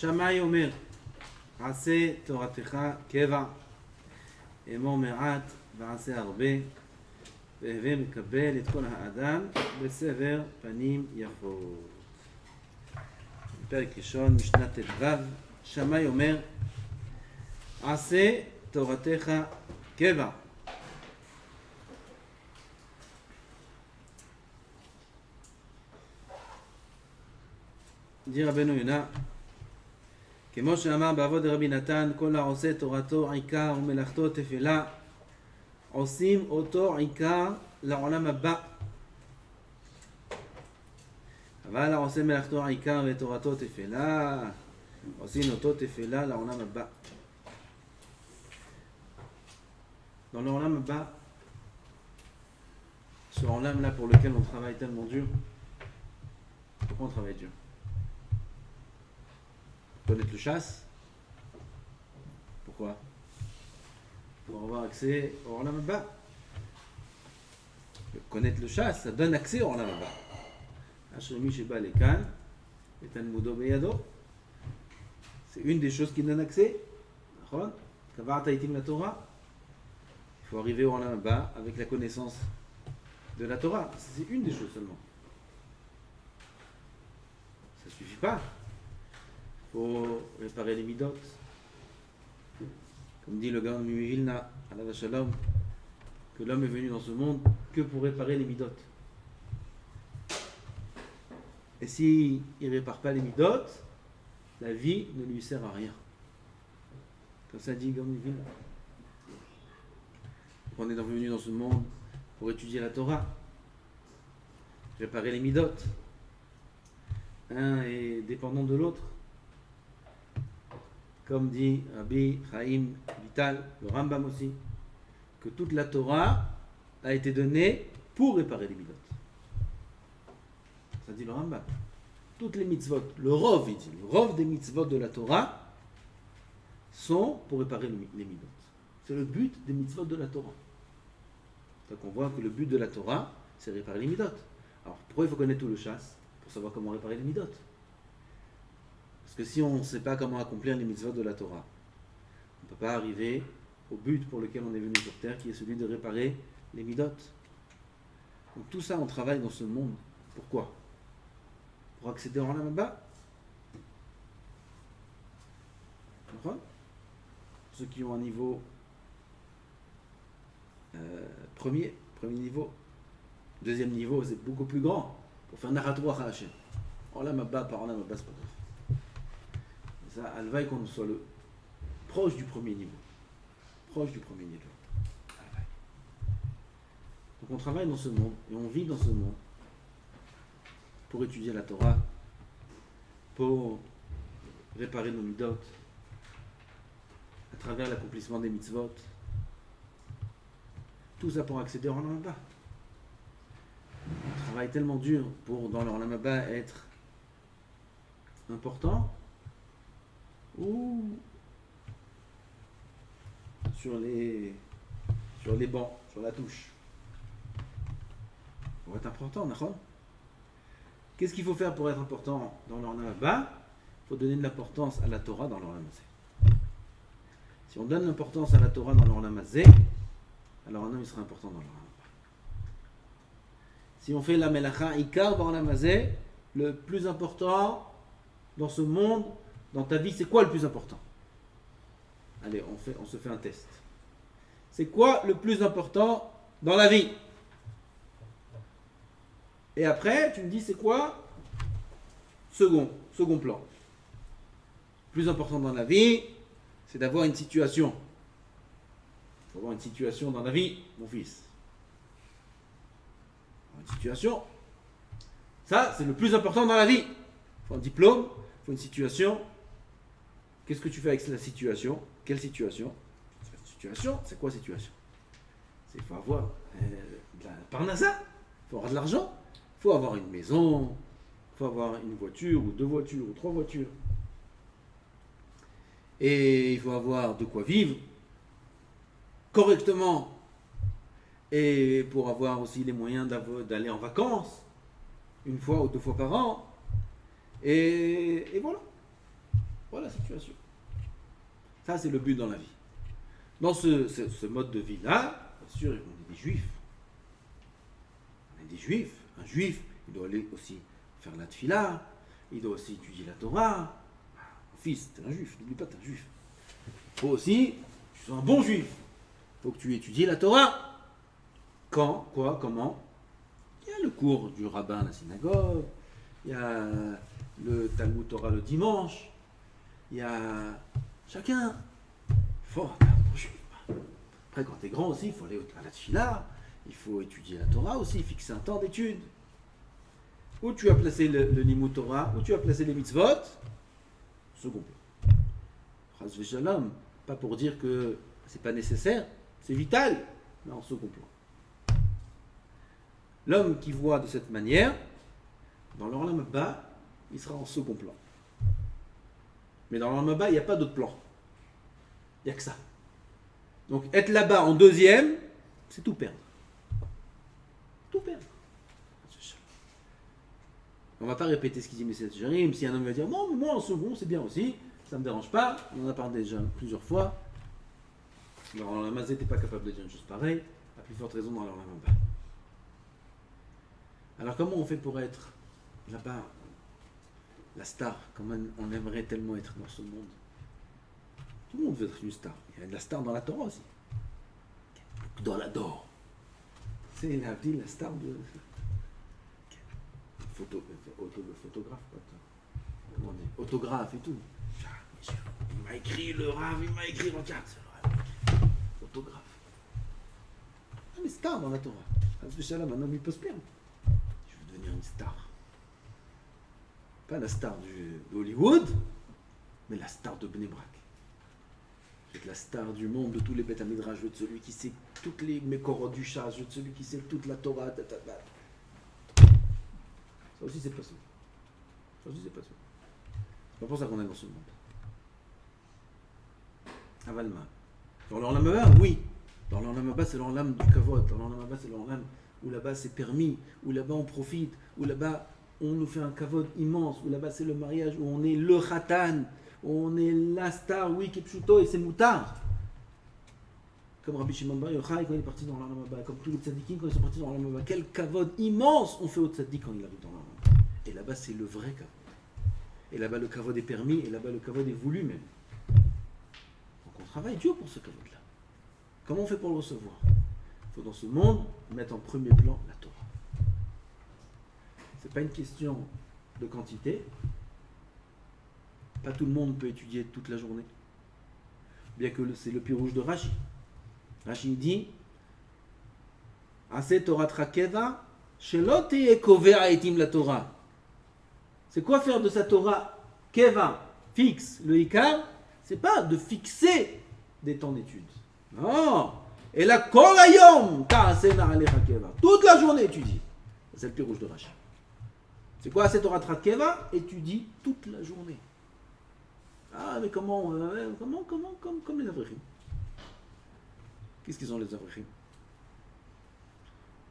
שמאי אומר, עשה תורתך קבע, אמור מעט ועשה הרבה, והווה מקבל את כל האדם בסבר פנים יפות. פרק ראשון, משנה ט"ו, שמאי אומר, עשה תורתך קבע. dit רבנו יונה, כמו שאמר בעבוד רבי נתן, כל העושה תורתו עיקר ומלאכתו תפלה, עושים אותו עיקר לעולם הבא. אבל העושה מלאכתו עיקר ותורתו תפלה, עושים אותו תפלה לעולם הבא. Dans l'Olam Abba, ce Olam là pour lequel on travaille tellement dur, pourquoi on travaille dur? Connaître le chasse. Pourquoi? Pour avoir accès au Olam Abba. Connaître le chasse, ça donne accès au Olam Abba. Hashremi Sheba Lekan, et Talmudo Beyado. C'est une des choses qui donne accès. Kavarta Itim la Torah. Il faut arriver au Olam Abba avec la connaissance de la Torah. C'est une des choses seulement. Ça ne suffit pas. Il faut réparer les midot. Comme dit le Gaon de Vilna, Alav Shalom, que l'homme est venu dans ce monde que pour réparer les midot. Et s'il ne répare pas les midot, la vie ne lui sert à rien. Comme ça dit Gaon de Vilna. On est venu dans ce monde pour étudier la Torah, réparer les midot. Un est dépendant de l'autre. Comme dit Rabbi Chaim Vital, le Rambam aussi, que toute la Torah a été donnée pour réparer les midot. Ça dit le Rambam. Toutes les mitzvot, le rov, il dit, le rov des mitzvot de la Torah sont pour réparer les midot. C'est le but des mitzvot de la Torah. Donc on voit que le but de la Torah, c'est réparer les midot. Alors pourquoi il faut connaître tout le chasse? Pour savoir comment réparer les midot. Parce que si on ne sait pas comment accomplir les mitzvot de la Torah, on ne peut pas arriver au but pour lequel on est venu sur terre, qui est celui de réparer les midot. Donc tout ça, on travaille dans ce monde. Pourquoi? Pour accéder au Olam Abba. Ceux qui ont un niveau premier niveau. Deuxième niveau, c'est beaucoup plus grand. Pour faire Naratroach à Hachem. Olam Abba par Olam Abba, c'est pas grave. Ça, alvaï qu'on soit proche du premier niveau. Proche du premier niveau. Alvaï. Donc on travaille dans ce monde et on vit dans ce monde pour étudier la Torah, pour réparer nos midot, à travers l'accomplissement des mitzvot. Tout ça pour accéder au Olam Abba. On travaille tellement dur pour, dans le Olam Abba, être important ou sur les bancs, sur la touche. Pour être important, d'accord? Qu'est-ce qu'il faut faire pour être important dans le Olam Abba? Il faut donner de l'importance à la Torah dans le Olam Hazé. Si on donne l'importance à la Torah dans le Olam Hazé, alors un homme il sera important dans le Olam Abba. Si on fait la melacha ikar dans l'Olam Hazé, le plus important dans ce monde, dans ta vie, c'est quoi le plus important? Allez, on se fait un test. C'est quoi le plus important dans la vie? Et après, tu me dis c'est quoi? Second plan. Le plus important dans la vie, c'est d'avoir une situation. Il faut avoir une situation dans la vie, mon fils. Une situation. Ça, c'est le plus important dans la vie. Il faut un diplôme, il faut une situation. Qu'est-ce que tu fais avec la situation? Quelle situation? Situation, c'est quoi situation? Il faut avoir de la parnassa, il faut avoir de l'argent, il faut avoir une maison, il faut avoir une voiture, ou 2 voitures, ou 3 voitures. Et il faut avoir de quoi vivre correctement. Et pour avoir aussi les moyens d'aller en vacances, 1 fois ou 2 fois par an. Et voilà. Voilà la situation. Ça, c'est le but dans la vie. Dans ce mode de vie-là, bien sûr, on est des juifs. On est des juifs. Un juif, il doit aller aussi faire la tfila, il doit aussi étudier la Torah. Mon fils, t'es un juif, n'oublie pas, t'es un juif. Il faut aussi, tu sois un bon juif. Il faut que tu étudies la Torah. Quand, quoi, comment? Il y a le cours du rabbin à la synagogue, il y a le Talmud Torah le dimanche, il y a chacun. Il faut être un juif. Après, quand tu es grand aussi, il faut aller à la tfila, il faut étudier la Torah aussi, fixer un temps d'étude. Où tu as placé le Limud Torah, où tu as placé les mitzvot, second plan. Chas v'shalom, pas pour dire que c'est pas nécessaire, c'est vital, mais en second plan. L'homme qui voit de cette manière, dans l'Olam Haba, il sera en second plan. Mais dans l'Olam Haba, il n'y a pas d'autre plan. Il n'y a que ça. Donc être là-bas en deuxième, c'est tout perdre. Tout perdre. On ne va pas répéter ce qu'il dit Messias Jérim. Si un homme va dire non, mais moi en second, c'est bien aussi, ça ne me dérange pas. On en a parlé déjà plusieurs fois. Alors la Mazé n'était pas capable de dire une chose pareille, à plus forte raison dans l'Olam Haba. Alors comment on fait pour être là-bas la star, comme on aimerait tellement être dans ce monde? Tout le monde veut être une star. Il y a de la star dans la Torah aussi. Dans la Dor. C'est la star de... photographe, comment on dit, autographe et tout. Il m'a écrit le Rav, il m'a écrit, regarde, c'est le Rav. Autographe. Ah, mais star dans la Torah. Un homme, il peut se plaindre. Je veux devenir une star. Pas la star d'Hollywood, mais la star de Bnei Brak. Je veux être la star du monde de tous les Beth Midrash. Je veux être celui qui sait toutes les Mekorot du Shas. Je veux être celui qui sait toute la Torah. Ça aussi, c'est pas ça. Ça aussi, c'est pas ça. C'est pas pour ça qu'on est dans ce monde. Avalma. Dans l'Olam Haba, oui. Dans l'Olam Haba, c'est l'Olam du Kavod. Dans l'Olam Haba, c'est l'Olam où là-bas c'est permis, où là-bas on profite, où là-bas on nous fait un Kavod immense, où là-bas c'est le mariage, où on est le Khatan, où on est la star, oui, Kepshuto, et c'est moutard. Comme Rabbi Shimon Bar Yochai quand il est parti dans l'Olam Haba, comme tous les tzadikim quand ils sont partis dans l'Olam Haba. Quel Kavod immense on fait au tzadik quand il arrive dans l'Olam Haba. Et là-bas c'est le vrai Kavod. Et là-bas le Kavod est permis, et là-bas le Kavod est voulu même. Donc on travaille dur pour ce Kavod-là. Comment on fait pour le recevoir? Il faut dans ce monde mettre en premier plan la Torah. Ce n'est pas une question de quantité. Pas tout le monde peut étudier toute la journée. Bien que c'est le pirouge de Rashi. Rashi dit Ase Torah Trakeva, Shelo teye kovea etim la Torah. C'est quoi faire de sa Torah Keva, fixe, le Ikar? C'est pas de fixer des temps d'études. Non! Et la Kol Hayom, Ta'asena Alecha Keva. Toute la journée étudie. C'est le pirouge de Rashi. C'est quoi Ase Torah Trakeva? Étudie toute la journée. Ah, mais comment comme les Avrechim. Qu'est-ce qu'ils ont les Avrechim?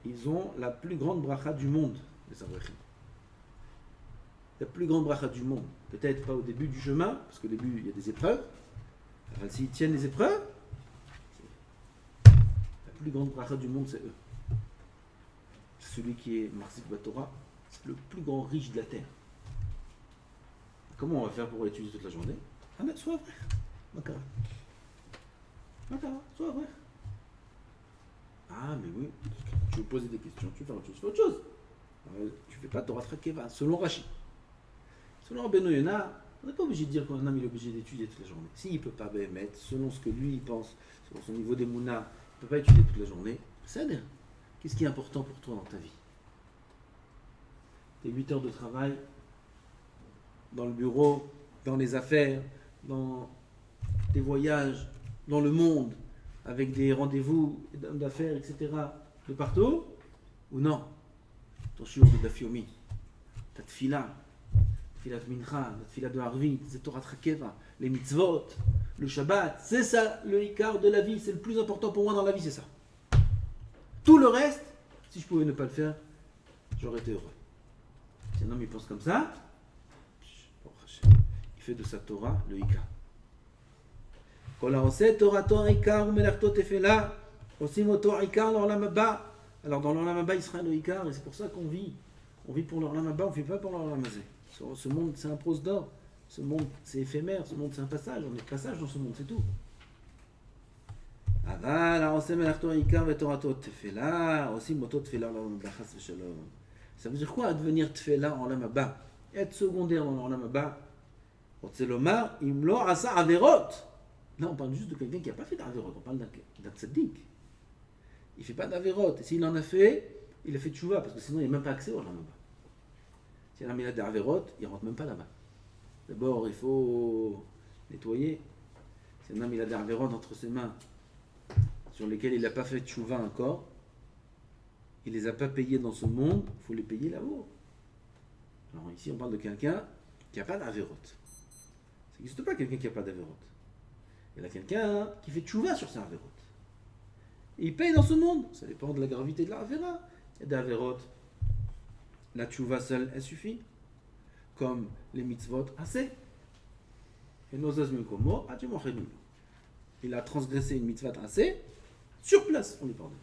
Ils ont la plus grande bracha du monde, les Avrechim. La plus grande bracha du monde. Peut-être pas au début du chemin, parce qu'au début il y a des épreuves. Alors, s'ils tiennent les épreuves, la plus grande bracha du monde, c'est eux. C'est celui qui est Marzik Batora, c'est le plus grand riche de la terre. Comment on va faire pour étudier toute la journée? Ah mais sois vrai. Makara, sois vrai. Ah mais oui, tu veux poser des questions, tu veux faire autre chose, fais autre chose. Tu ne fais pas Torah Trakeva, selon Rashi. Selon Rabbeinu Yonah, on n'est pas obligé de dire qu'un homme est obligé d'étudier toute la journée. S'il ne peut pas mettre, selon ce que lui il pense, selon son niveau d'Emouna, il ne peut pas étudier toute la journée, c'est bien. Qu'est-ce qui est important pour toi dans ta vie? Tes 8 heures de travail, dans le bureau, dans les affaires, dans tes voyages, dans le monde, avec des rendez-vous d'affaires, etc., de partout, ou non? Ton shiur de Daf Yomi, ta tfila, tfilat mincha, ta tfila de Harvit, c'est Torah Trakeva, les mitzvot, le Shabbat, c'est ça le ikar de la vie, c'est le plus important pour moi dans la vie, c'est ça. Tout le reste, si je pouvais ne pas le faire, j'aurais été heureux. Si un homme il pense comme ça, il fait de sa Torah le Ikar. Kol ha'oseh Torato Ikar u'melarto tefela osim oto Ikar l'olam haba. Alors dans l'olam haba il sera le Ikar, et c'est pour ça qu'on vit. On vit pour l'olam haba, on ne vit pas pour l'olam hazé. Ce monde c'est un prose d'or, ce monde c'est éphémère, ce monde c'est un passage, on est de passage dans ce monde, c'est tout. אבל העושה מלאכתו העיקר ותורתו תפלה, עושים אותו תפלה לעולם הבא, חס ושלום. Ça veut dire quoi, devenir tfela en l'âme bas? Être secondaire dans l'âme bas. רוצה לומר, אם לא עשה עבירות. Là, on parle juste de quelqu'un qui n'a pas fait d'Averot, on parle d'un tzaddik. Il ne fait pas d'Averot. Et s'il en a fait, il a fait tchouva, parce que sinon il n'y a même pas accès au l'âme bas. Si un homme a des Averot, il ne rentre même pas là-bas. D'abord, il faut nettoyer. Si un homme a des Averot entre ses mains, sur lesquels il n'a pas fait tchouva encore, il ne les a pas payés dans ce monde, il faut les payer là-haut. Alors ici on parle de quelqu'un qui n'a pas d'Averot. Ça n'existe pas quelqu'un qui n'a pas d'Averot. Il y a quelqu'un qui fait tchouva sur ses Averot. Et il paye dans ce monde, ça dépend de la gravité de l'Avera. Il y a des Averot, la tchouva seule, elle suffit. Comme les mitzvot, assez. Et nos azmukomo, adjumochenum. Il a transgressé une mitzvah assez. Sur place, on lui pardonne.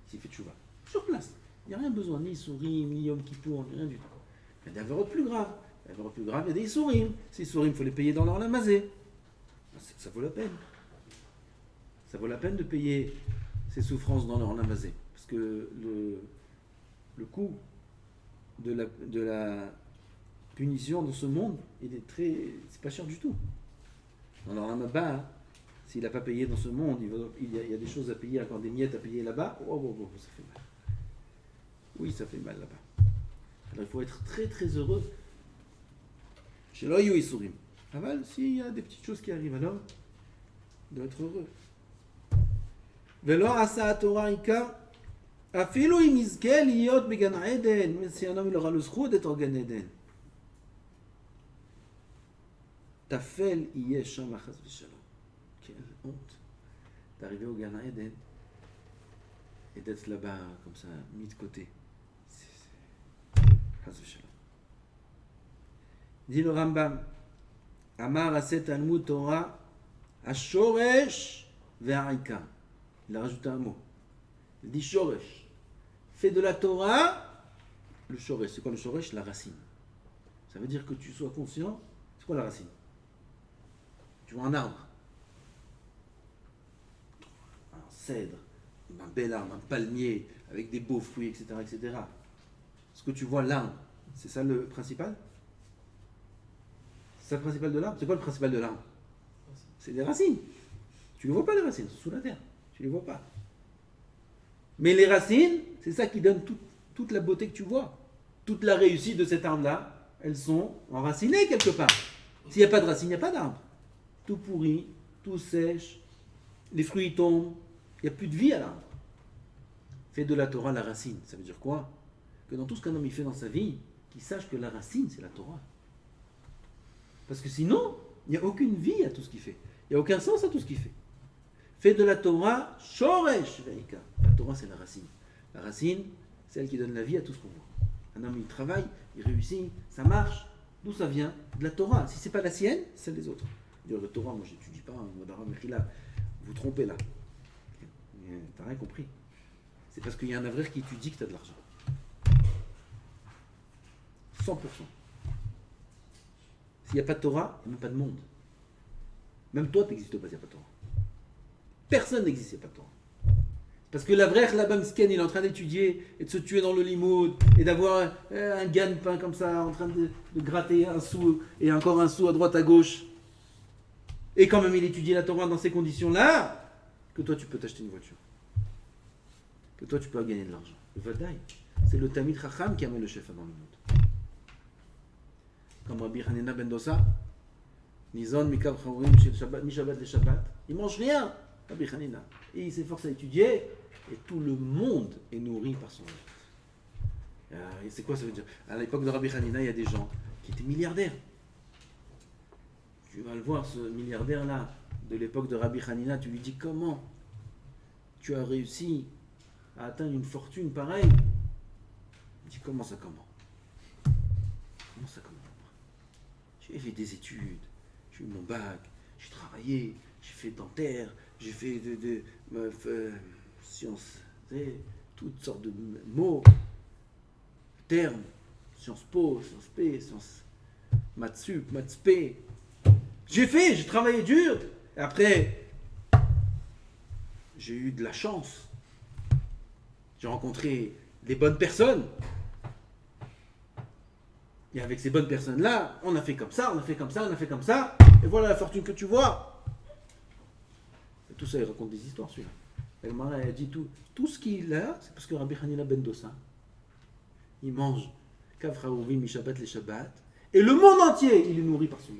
S'il fait tchouva. Sur place. Il n'y a rien besoin, ni Issourim, ni Yom Kippour, ni rien du tout. Il y a des avérotes plus graves. Il y a des Issourim. Ces Issourim, il faut les payer dans leur lamazé. Ça vaut la peine. Ça vaut la peine de payer ces souffrances dans leur lamazé. Parce que le coût de la punition dans ce monde, c'est pas cher du tout. Dans leur lamabah, s'il n'a pas payé dans ce monde, il y a des choses à payer, encore des miettes à payer là-bas. Oh, ça fait mal. Oui, ça fait mal là-bas. Alors il faut être très très heureux. Chez l'Oyo Issourim. Aval, s'il y a des petites choses qui arrivent, alors, il doit être heureux. Velo asa Torah Ikar, afilu im yizke liyot began Eden, même si un homme il aura le zchut d'être au Gan Eden. Tafel yeh sham chas v'shalom. Quelle honte d'arriver au Gan Eden et d'être là-bas comme ça, mis de côté. Chas v'shalom. Dit le Rambam, Amar aset Talmud Torah, Ashoresh ve'arika. Il a rajouté un mot. Il dit Shoresh. Fais de la Torah le Shoresh. C'est quoi le Shoresh? La racine. Ça veut dire que tu sois conscient. C'est quoi la racine? Tu vois un arbre, un cèdre, un bel arbre, un palmier, avec des beaux fruits, etc., etc. Ce que tu vois l'arbre, c'est ça le principal? C'est ça le principal de l'arbre? C'est quoi le principal de l'arbre? C'est les racines. Tu ne vois pas les racines, elles sont sous la terre. Tu ne les vois pas. Mais les racines, c'est ça qui donne toute la beauté que tu vois. Toute la réussite de cet arbre-là, elles sont enracinées quelque part. S'il n'y a pas de racines, il n'y a pas d'arbre. Tout pourri, tout sèche, les fruits tombent, il n'y a plus de vie à l'arbre. Fais de la Torah la racine. Ça veut dire quoi? Que dans tout ce qu'un homme il fait dans sa vie, qu'il sache que la racine, c'est la Torah. Parce que sinon, il n'y a aucune vie à tout ce qu'il fait. Il n'y a aucun sens à tout ce qu'il fait. Fais de la Torah, Shoresh ve'ika. La Torah, c'est la racine. La racine, c'est elle qui donne la vie à tout ce qu'on voit. Un homme, il travaille, il réussit, ça marche. D'où ça vient? De la Torah. Si ce n'est pas la sienne, c'est des autres. Dire la Torah, moi, je n'étudie pas, vous trompez là. Tu n'as rien compris. C'est parce qu'il y a un avraire qui étudie que tu as de l'argent. 100%. S'il n'y a pas de Torah, il n'y a même pas de monde. Même toi, tu n'existes pas s'il n'y a pas de Torah. Personne n'existe s'il n'y a pas de Torah. Parce que l'avraire, là-bas, Misken, il est en train d'étudier et de se tuer dans le limoud et d'avoir un gagne-pain comme ça, en train de gratter un sou et encore un sou à droite à gauche. Et quand même, il étudie la Torah dans ces conditions-là, que toi, tu peux t'acheter une voiture. Que toi, tu peux gagner de l'argent. Le Vadaï, c'est le Tamid Chacham qui amène le chef dans le monde. Comme Rabbi Hanina ben Dosa, Nizon Mikav Chaurim mi Shabbat le Shabbat, il mange rien, Rabbi Hanina. Et il s'efforce à étudier, et tout le monde est nourri par son œuvre. Et c'est quoi ça veut dire? À l'époque de Rabbi Hanina, il y a des gens qui étaient milliardaires. Tu vas le voir, ce milliardaire-là, de l'époque de Rabbi Hanina, tu lui dis comment tu as réussi à atteindre une fortune pareille. Il dit comment ça comment? Comment ça comment? J'ai fait des études, j'ai eu mon bac, j'ai travaillé, j'ai fait dentaire, j'ai fait sciences, toutes sortes de mots, termes, Sciences Po, Sciences P, Sciences Maths Sup, Maths P. J'ai travaillé dur. Et après, j'ai eu de la chance. J'ai rencontré des bonnes personnes. Et avec ces bonnes personnes-là, on a fait comme ça, on a fait comme ça, on a fait comme ça. Et voilà la fortune que tu vois. Et tout ça, il raconte des histoires, celui-là. El Mara a dit tout ce qu'il a, c'est parce que Rabbi Hanina ben Dosa, il mange Kavra Ouvi mi Shabbat les Shabbat, et le monde entier, il est nourri par ce mot.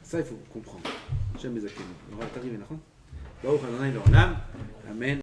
Ça, il faut comprendre. Jamais Zakenim. On va t'arriver, d'accord? Baruch Adonai l'Olam. Amen.